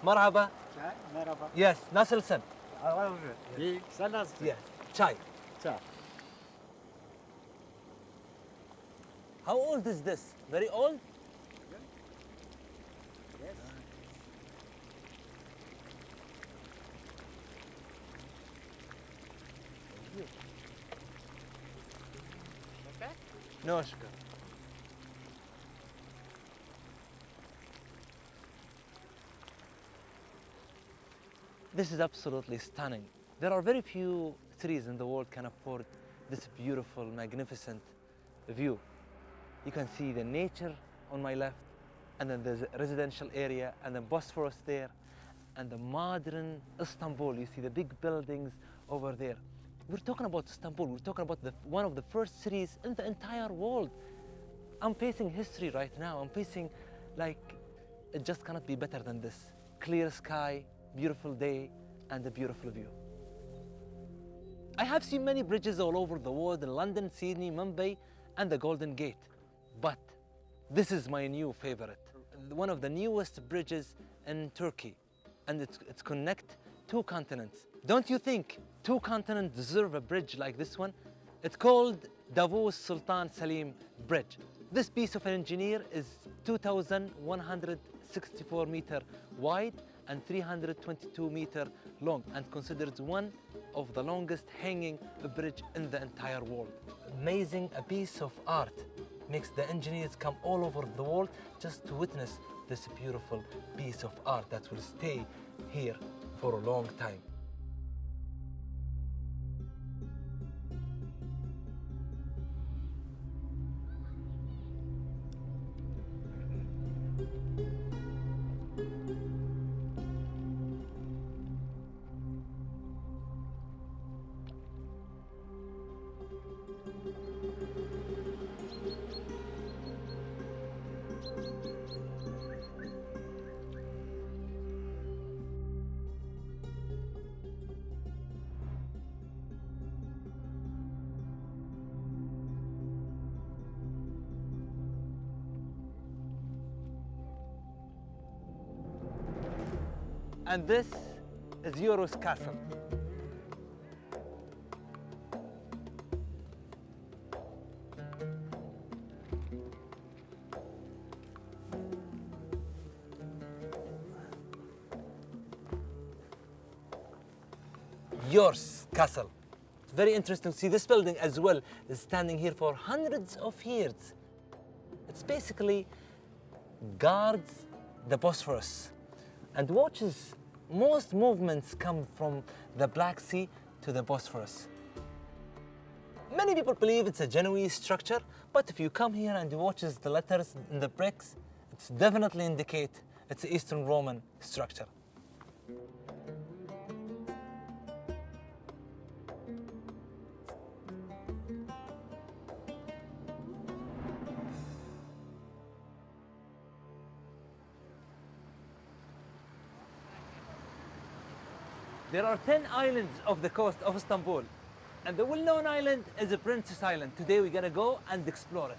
Marhaba. Çay, merhaba. Yes, nasılsın? İyi, sen nasılsın? Yes. Chai. Çay. How old is this? Very old? Yes. No, shukr. This is absolutely stunning. There are very few trees in the world can afford this beautiful, magnificent view. You can see the nature on my left, and then there's a residential area, and then Bosphorus there, and the modern Istanbul. You see the big buildings over there. We're talking about Istanbul. We're talking about one of the first cities in the entire world. I'm facing history right now. I'm facing, like, it just cannot be better than this. Clear sky, beautiful day, and a beautiful view. I have seen many bridges all over the world in London, Sydney, Mumbai, and the Golden Gate. But this is my new favorite. One of the newest bridges in Turkey. And it's connect two continents. Don't you think two continents deserve a bridge like this one? It's called Davos Sultan Salim Bridge. This piece of engineer is 2,164 meter wide and 322 meter long, and considered one of the longest hanging bridge in the entire world. Amazing, a piece of art. Makes the engineers come all over the world just to witness this beautiful piece of art that will stay here for a long time. And this is Euros Castle. Yours Castle. It's very interesting to see this building as well is standing here for hundreds of years. It's basically guards the Bosphorus and watches most movements come from the Black Sea to the Bosphorus. Many people believe it's a Genoese structure, but if you come here and you watch the letters in the bricks, it's definitely indicate it's an Eastern Roman structure. There are 10 islands off the coast of Istanbul, and the well-known island is the Princess Island. Today we're gonna go and explore it.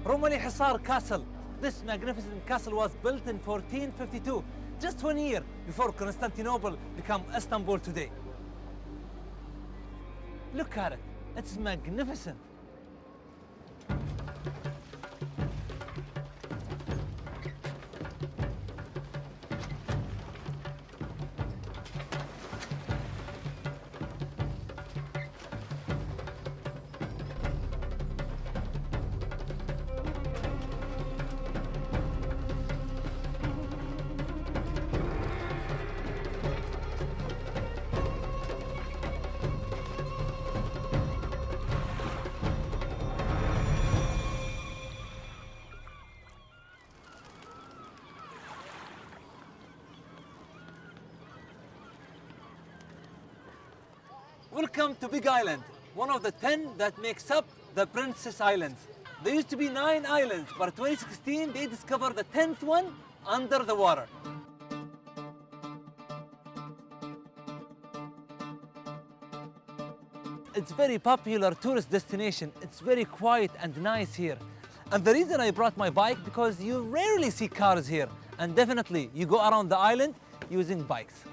Romani Hisar Castle. This magnificent castle was built in 1452, just 1 year before Constantinople became Istanbul today. Look at it, it's magnificent. Welcome to Big Island, one of the 10 that makes up the Princess Islands. There used to be 9 islands, but in 2016 they discovered the 10th one under the water. It's very popular tourist destination. It's very quiet and nice here. And the reason I brought my bike because you rarely see cars here. And definitely you go around the island using bikes.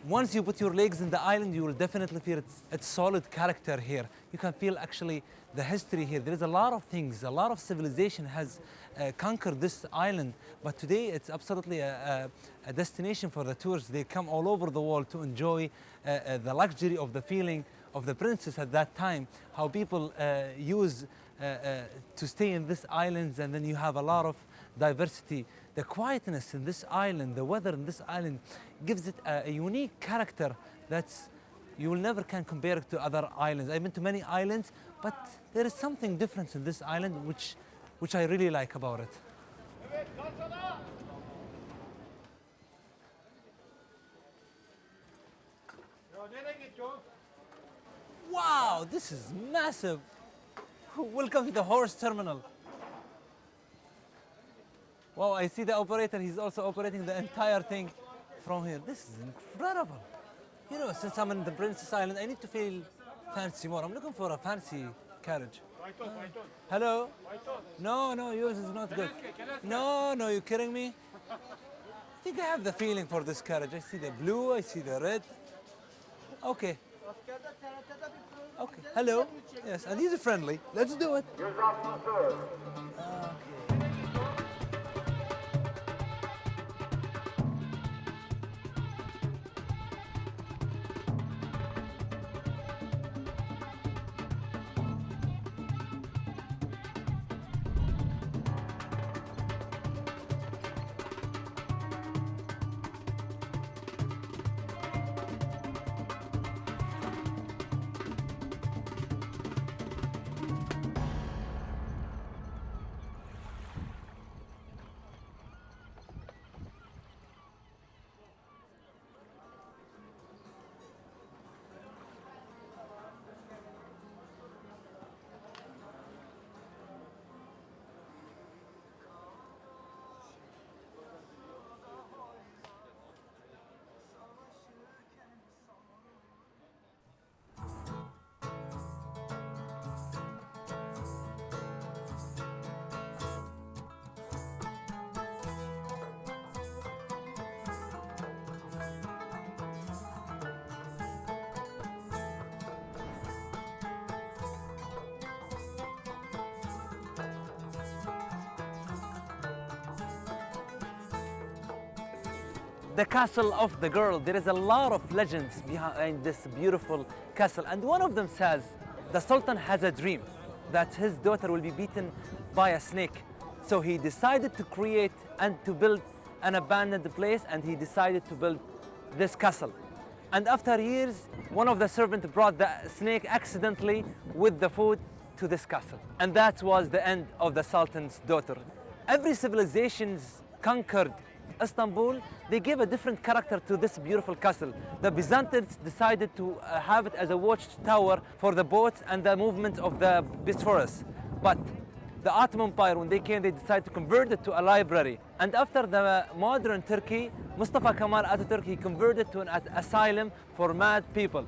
Once you put your legs in the island, you will definitely feel its solid character here. You can feel actually the history here. There is a lot of things, a lot of civilization has conquered this island, but today it's absolutely a destination for the tourists. They come all over the world to enjoy the luxury of the feeling of the princess at that time, how people use to stay in this islands, and then you have a lot of diversity. The quietness in this island, the weather in this island gives it a unique character that's you will never can compare it to other islands. I've been to many islands, but there is something different in this island which I really like about it. Wow, this is massive. Welcome to the horse terminal. Wow, I see the operator, he's also operating the entire thing from here. This is incredible. You know, since I'm in the Princess Island, I need to feel fancy more. I'm looking for a fancy carriage. Hello? No, yours is not good. No, you're kidding me? I think I have the feeling for this carriage. I see the blue, I see the red. Okay. Okay, hello. Yes, and he's friendly. Let's do it. The castle of the girl. There is a lot of legends behind this beautiful castle, and one of them says the Sultan has a dream that his daughter will be beaten by a snake. So he decided to create and to build an abandoned place, and he decided to build this castle. And after years, one of the servants brought the snake accidentally with the food to this castle. And that was the end of the Sultan's daughter. Every civilization's conquered Istanbul, they gave a different character to this beautiful castle. The Byzantines decided to have it as a watchtower for the boats and the movement of the Bosphorus. But the Ottoman Empire, when they came, they decided to convert it to a library. And after the modern Turkey, Mustafa Kemal Ataturk, he converted it to an asylum for mad people.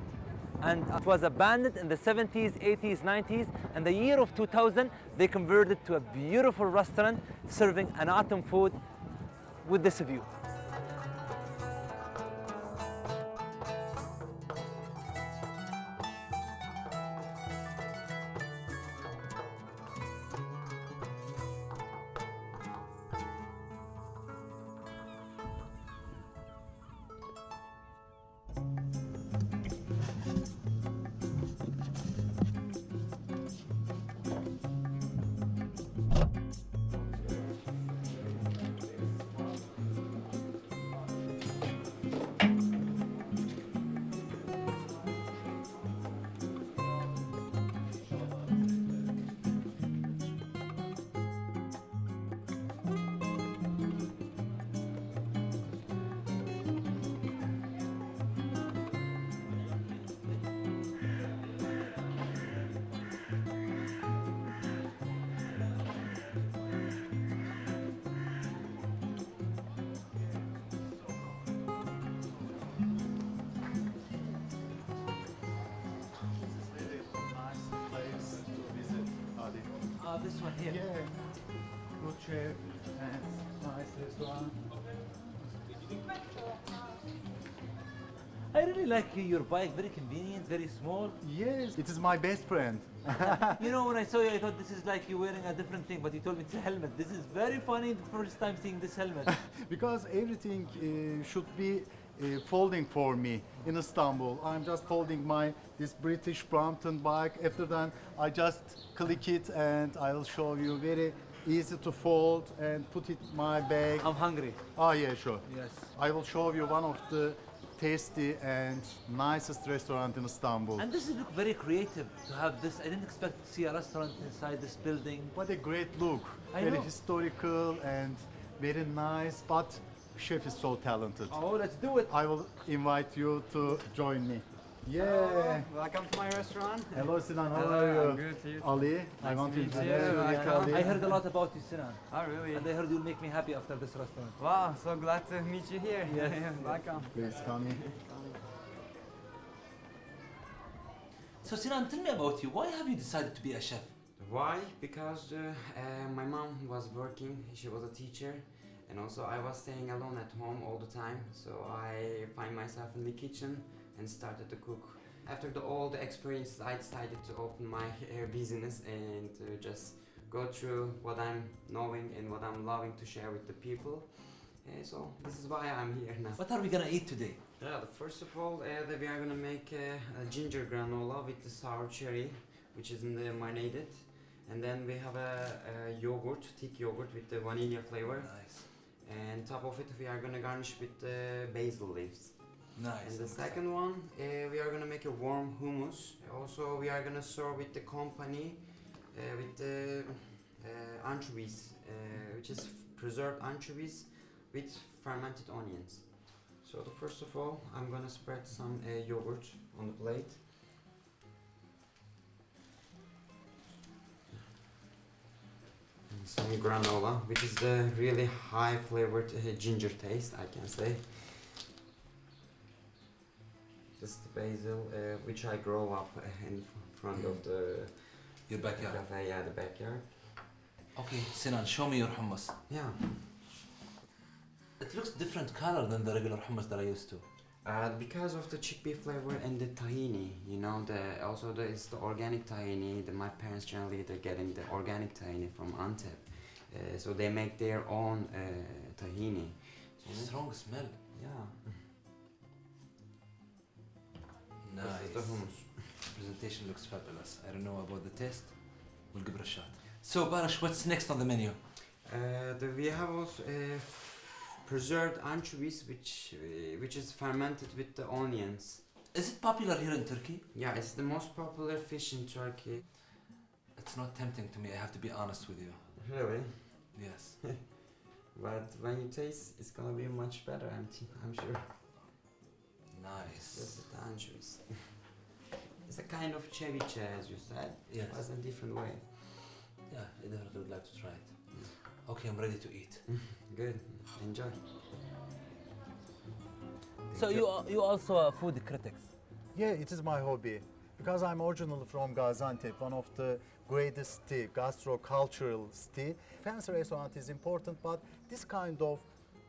And it was abandoned in the 70s, 80s, 90s, and the year of 2000, they converted to a beautiful restaurant serving an autumn food with this view. Nice place to visit, Adi. This one here. Yeah, good chef and nice restaurant. I really like your bike, very convenient, very small. Yes, it is my best friend. You know, when I saw you, I thought this is like you wearing a different thing, but you told me it's a helmet. This is very funny, the first time seeing this helmet. Because everything should be folding for me in Istanbul. I'm just folding this British Brompton bike. After that, I just click it and I'll show you very easy to fold and put it in my bag. I'm hungry. Oh yeah, sure. Yes. I will show you one of the tasty and nicest restaurant in Istanbul. And this is look very creative to have this. I didn't expect to see a restaurant inside this building. What a great look. I Very know. historical and very nice, but chef is so talented. Oh, let's do it. I will invite you to join me. Yeah. Welcome to my restaurant. Hello Sinan, how Hello, are you? I'm good, too. Ali, I want to meet you. introduce you. Welcome. Ali. I heard a lot about you, Sinan. Oh, really? And I heard you'll make me happy after this restaurant. Wow, so glad to meet you here. Yes. Welcome. Please come in. So Sinan, tell me about you. Why have you decided to be a chef? Why? Because my mom was working, she was a teacher, and also I was staying alone at home all the time, so I find myself in the kitchen and started to cook. After all the experiences, I decided to open my business and just go through what I'm knowing and what I'm loving to share with the people. So this is why I'm here now. What are we gonna eat today? Yeah, first of all, we are gonna make a ginger granola with the sour cherry, which is in the marinated, and then we have a yogurt, thick yogurt with the vanilla flavor, Nice. and top of it we are gonna garnish with the basil leaves. Nice. And the second one, we are gonna make a warm hummus. Also, we are gonna serve with the company with the anchovies, which is preserved anchovies with fermented onions. So first of all, I'm gonna spread some yogurt on the plate. And some granola, which is the really high flavored ginger taste, I can say. This is the basil, which I grow up in front of the Your backyard. cafe, yeah, the backyard. Okay, Sinan, show me your hummus. Yeah. It looks different color than the regular hummus that I used to. Because of the chickpea flavor and the tahini, you know, it's the organic tahini. My parents generally they're getting the organic tahini from Antep, so they make their own tahini. Strong smell. Yeah. Nice. This is the hummus. Presentation looks fabulous. I don't know about the taste. We'll give it a shot. So, Barash, what's next on the menu? We have also preserved anchovies, which is fermented with the onions. Is it popular here in Turkey? Yeah, it's the most popular fish in Turkey. It's not tempting to me, I have to be honest with you. Really? Yes. But when you taste, it's gonna be much better. I'm sure. Nice. This is the anchovies. It's a kind of ceviche, as you said. Yes. But in a different way. Yeah, I definitely would like to try it. Okay, I'm ready to eat. Good. Enjoy. So you also are food critics. Yeah, it is my hobby. Because I'm originally from Gaziantep, one of the greatest gastro-cultural city. Fancy restaurant is important, but this kind of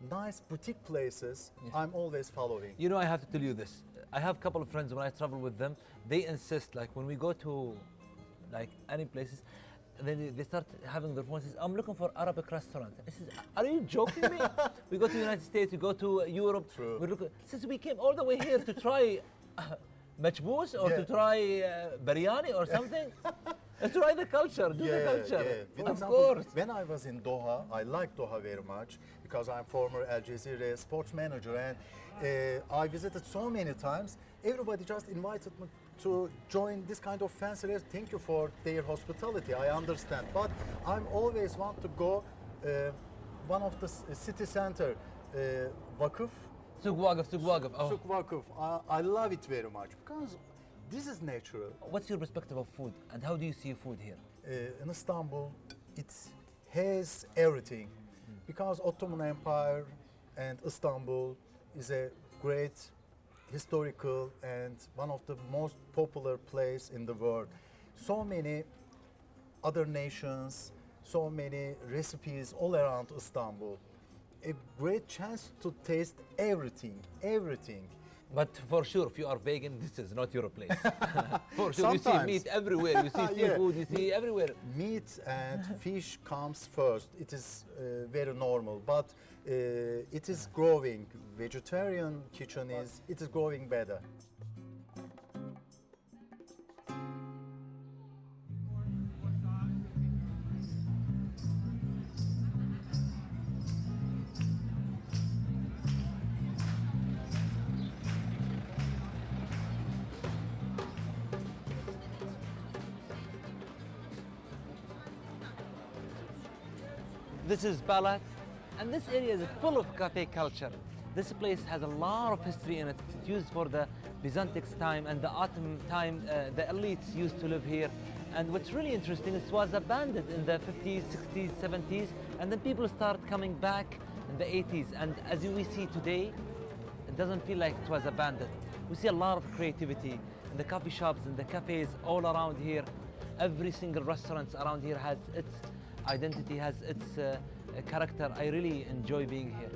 nice boutique places, I'm always following. You know, I have to tell you this. I have a couple of friends when I travel with them. They insist, like when we go to, like any places, then they start having their phone says, I'm looking for Arabic restaurant. I says, are you joking me? We go to the United States, we go to Europe. True. We look, since we came all the way here to try majboos or to Yeah. try biryani or something. Try the culture, do the culture. For Of example, course. when I was in Doha, I like Doha very much because I'm former Al Jazeera sports manager and I visited so many times. Everybody just invited me to join this kind of fancy restaurant. Thank you for their hospitality, I understand. But I'm always want to go one of the city center, Vakıf. Souk Waqf, Souk Waqf. Oh. Souk Vakıf. I love it very much because this is natural. What's your perspective of food and how do you see food here? In Istanbul, it has everything because Ottoman Empire and Istanbul is a great historical and one of the most popular place in the world. So many other nations, so many recipes all around Istanbul. A great chance to taste everything, everything. But for sure, if you are vegan, this is not your place. For sure, you see Sometimes. meat everywhere. You see Yeah. seafood, you see everywhere. Meat and fish comes first. It is very normal, but it is growing. Vegetarian kitchen is growing better. This is Balat, and this area is full of cafe culture. This place has a lot of history in it. It's used for the Byzantine time and the Ottoman time. The elites used to live here. And what's really interesting is it was abandoned in the 50s, 60s, 70s, and then people start coming back in the 80s. And as we see today, it doesn't feel like it was abandoned. We see a lot of creativity in the coffee shops and the cafes all around here. Every single restaurant around here has its identity, has its character. I really enjoy being here.